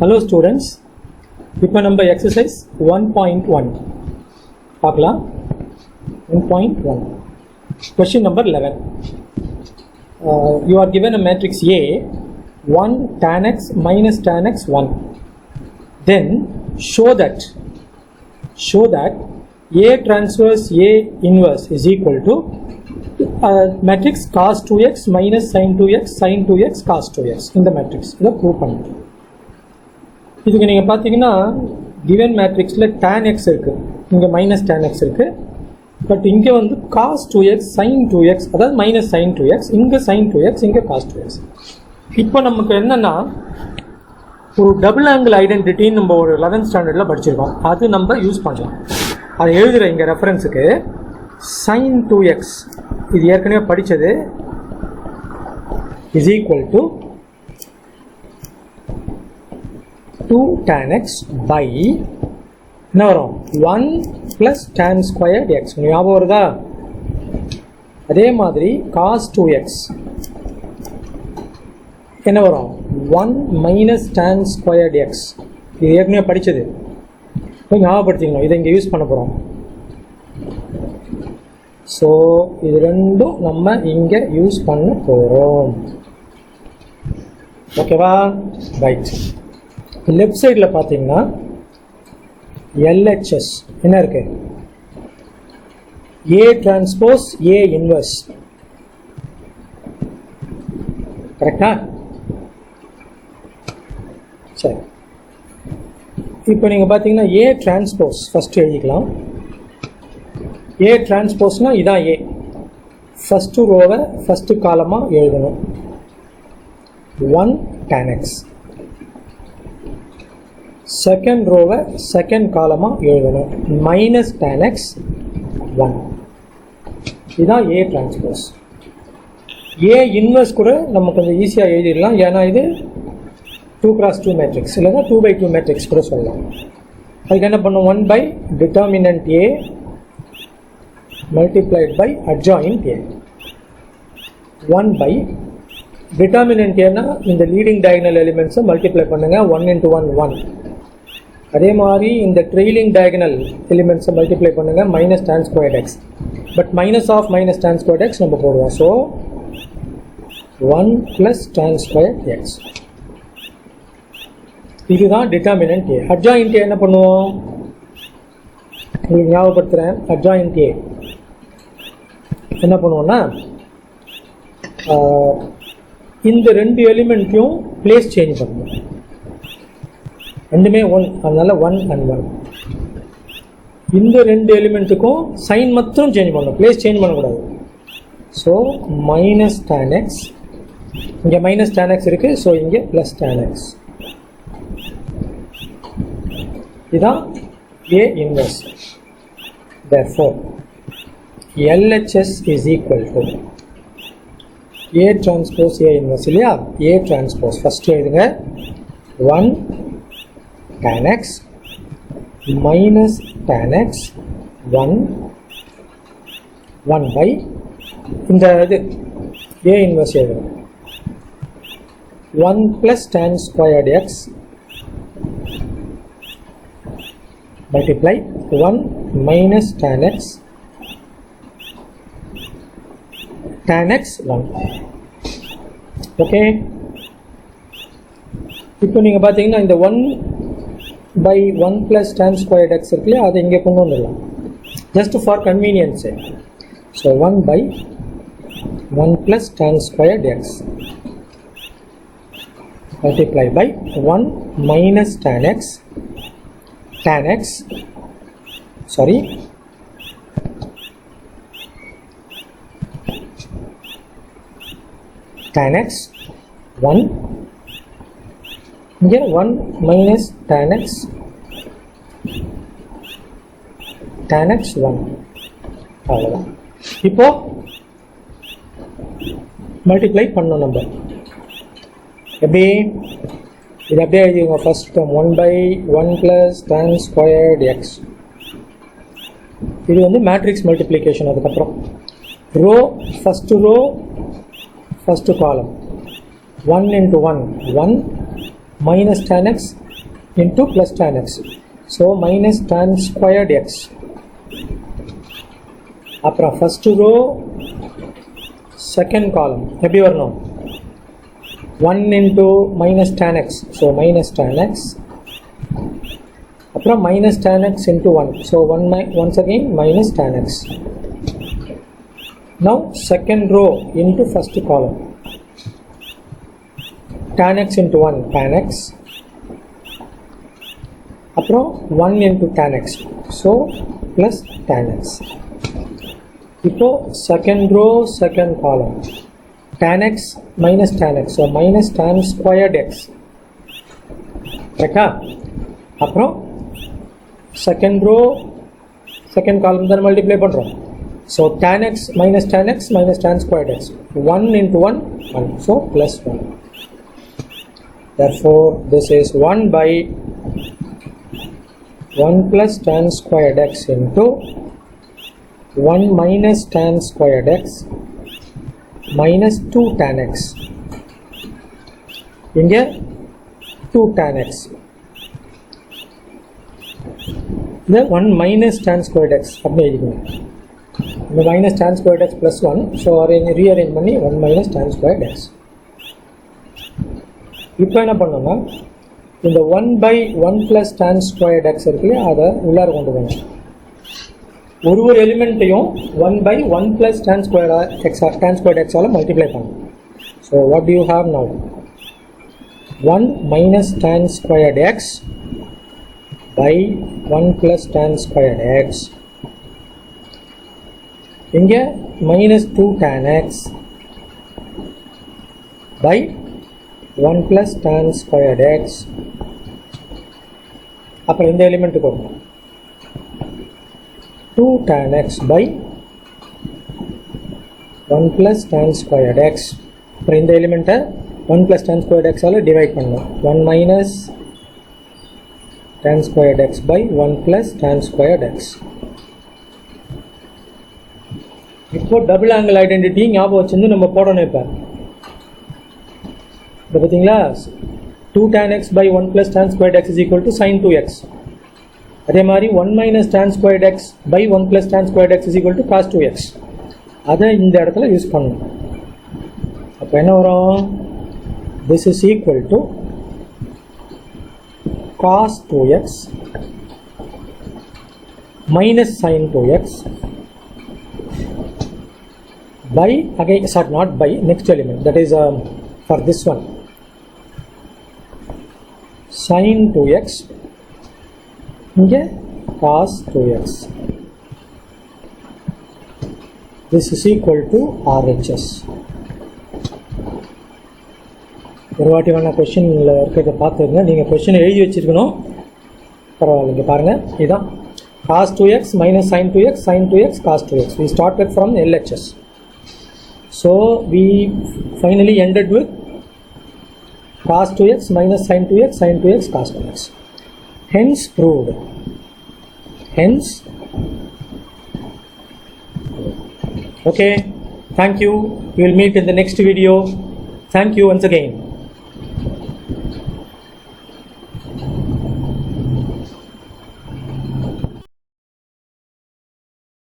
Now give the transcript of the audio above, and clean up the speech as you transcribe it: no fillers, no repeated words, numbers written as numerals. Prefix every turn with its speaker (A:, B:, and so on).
A: Hello students, இப்போ நம்ம exercise 1.1 பார்க்கலாம். 1.1 question number 11. You are given a matrix A 1 tan x minus tan x 1. Then show that A transverse A inverse is equal to matrix cos 2x minus sin 2x sin 2x cos 2x. இந்த matrix இதை prove பண்ணுங்க. இதுக்கு நீங்கள் பார்த்தீங்கன்னா given மேட்ரிக்ஸில் tan x இருக்குது, இங்கே minus tan x இருக்குது. பட் இங்கே வந்து cos 2x sin 2x, அதாவது மைனஸ் sin 2x, இங்கே sin 2x, இங்கே cos 2x. இப்போ நமக்கு என்னென்னா ஒரு டபுள் ஆங்கிள் ஐடென்டிட்டின்னு நம்ம ஒரு 11th ஸ்டாண்டர்டில் படிச்சிருக்கோம். அது நம்ம யூஸ் பண்ணலாம். அதை எழுதுகிற இங்கே ரெஃபரன்ஸுக்கு sin 2x இது ஏற்கனவே படித்தது is equal to 2 tan x by என்ன வரும் 1 plus tan squared x. ஞாபகம் வருதா? அதே மாதிரி cos 2x என்ன வரும் 1 minus tan squared x. இது ஏற்கனவே படித்தது, ஞாபகப்படுத்திக்கணும். இதை இங்கே யூஸ் பண்ண போகிறோம். ஸோ இது ரெண்டும் நம்ம இங்கே யூஸ் பண்ண போகிறோம். ஓகேவா? ரைட். லெஃப்ட் சைடில் பார்த்தீங்கன்னா LHS என்ன இருக்கு? A transpose A inverse. கரெக்டா? சரி, இப்போ நீங்கள் பார்த்தீங்கன்னா A டிரான்ஸ்போஸ் ஃபஸ்ட்டு எழுதிக்கலாம். A டிரான்ஸ்போஸ்னால் இதான் A. ஃபஸ்ட்டு ரோவை ஃபஸ்ட்டு காலமாக எழுதணும். 1 tan x. செகண்ட் ரோவை செகண்ட் காலமாக எழுதணும். Minus tan x 1. இதுதான் A டிரான்ஸ்போஸ். A இன்வர்ஸ் கூட நம்ம கொஞ்சம் ஈஸியாக எழுதிடலாம், ஏன்னா இது 2x2 மேட்ரிக்ஸ், இல்லைன்னா 2x2 மேட்ரிக்ஸ் கூட சொல்லலாம். அதுக்கு என்ன பண்ணும்? 1 by determinant A multiplied by adjoint A. 1 by determinant A இந்த லீடிங் டயகனல் எலிமெண்ட்ஸை மல்டிப்ளை பண்ணுங்க. 1 into 1 1. அதே மாதிரி இந்த ட்ரெயிலிங் டயகனல் எலிமெண்ட்ஸை மல்டிப்ளை பண்ணுங்க. Minus tan squared x. But minus of minus tan squared x நம்ம போடுவோம். So 1 plus tan squared x. இதுதான் டிட்டர்மினன்ட் A. அட்ஜாயின்ட் A என்ன பண்ணுவோம்? உங்களுக்கு ஞாபகப்படுத்துகிறேன். அட்ஜாயின்ட் A என்ன பண்ணுவோம்னா இந்த ரெண்டு எலிமெண்ட்டையும் பிளேஸ் சேஞ்ச் பண்ணுவோம். ரெண்டுமே 1, அதனால 1 and 1. இந்த ரெண்டு எலிமெண்ட்டுக்கும் சைன் மட்டும் சேஞ்ச் பண்ணணும், பிளேஸ் சேஞ்ச் பண்ணக்கூடாது. ஸோ மைனஸ் tan x, இங்கே மைனஸ் tan x இருக்குது, ஸோ இங்கே ப்ளஸ் tan x. இதுதான் A inverse. Therefore LHS is equal to A transpose A inverse இல்லையா? A transpose ஃபர்ஸ்ட் எழுதுங்க. 1 tan x minus tan x 1 by இந்த இது A inverse எழுதுங்க. 1 plus tan squared x multiply 1 minus tan x 1. Okay, இப்போ நீங்கள் பார்த்தீங்கன்னா இந்த 1 by 1 plus tan squared x இருக்குல்ல, அதை இங்கே கொண்டு வந்துடலாம் just for convenience. So 1 by 1 plus tan squared x multiply by 1 minus tan x tan x 1, here 1 minus tan x 1. அவ்வளோதான். இப்போ மல்டிப்ளை பண்ணோம் நம்ம. எப்படி இது அப்படியே எழுதிங்க. First term 1/1 plus tan squared x. இது வந்து மேட்ரிக்ஸ் மல்டிப்ளிகேஷன். அதுக்கப்புறம் row first column 1 into 1 1 minus tan x into plus tan x, so minus tan squared x. அப்புறம் ஃபர்ஸ்ட் ரோ செகண்ட் காலம் எப்படி வரணும்? 1 into minus tan x, so minus tan x. அப்புறம் minus tan x into 1, so once again minus tan x. Now second row into first column, tan x into 1 tan x, அப்புறம் 1 into tan x, so plus tan x. இப்போ second row second column, tan x minus tan x, so minus tan squared x. கரெக்டா? அப்புறம் second row second column தான் multiply பண்ணுறோம். So tan x minus tan squared x, 1 into 1 1, so plus 1. Therefore this is 1/1 plus tan squared x into 1 minus tan squared x minus 2 tan x. இங்க 2 tan x. இந்த 1 minus tan squared x அப்படி எழுதிக்கணும். இந்த minus tan squared x plus 1, so rearrange பண்ணி 1 minus tan squared x. இப்போ என்ன பண்ணோம்னா இந்த 1/1 plus tan squared x இருக்குல்ல, அதை உள்ளார கொண்டு போகணும். ஒரு எலிமெண்ட்டையும் 1/1 plus tan squared x ஆல மல்டிப்ளை பண்ணணும். So what do you have now? 1 minus tan squared x by 1 plus tan squared x. இங்கே minus 2 tan x by 1 plus tan squared x. அப்புறம் இந்த எலிமெண்ட்டுக்கு வரும் 2 tan x by 1 plus tan squared x. அப்புறம் இந்த எலிமெண்ட்டை 1 plus tan squared x all divide பண்ணணும். 1 minus tan squared x by 1 plus tan squared x. இப்போ double angle identity ஞாபகம் வச்சிருந்து நம்ம போடணும். இப்போ பார்த்தீங்களா, 2 tan x by 1 plus tan squared x is equal to sin 2x. அதே மாதிரி 1 minus tan squared x by 1 plus tan squared x is equal to cos 2x. அதை இந்த இடத்துல யூஸ் பண்ணணும். அப்போ என்ன வரும்? this is equal to cos 2x minus sin 2x by, again sorry not by, next element, that is for this one sin 2x இங்கே cos 2x. this is equal to RHS. ஒரு வாட்டி வேணா கொஸ்டினில் இருக்கிறத பார்த்துருங்க. நீங்கள் கொஸ்டினை எழுதி வச்சுருக்கணும். பரவாயில்ல, இங்கே பாருங்கள். இதுதான் cos 2x minus sin 2x sin 2x cos 2x. we started from LHS, so we finally ended with cos 2x minus sin 2x sin 2x cos 2x. hence proved. Hence, okay, thank you. We will meet in the next video. Thank you once again.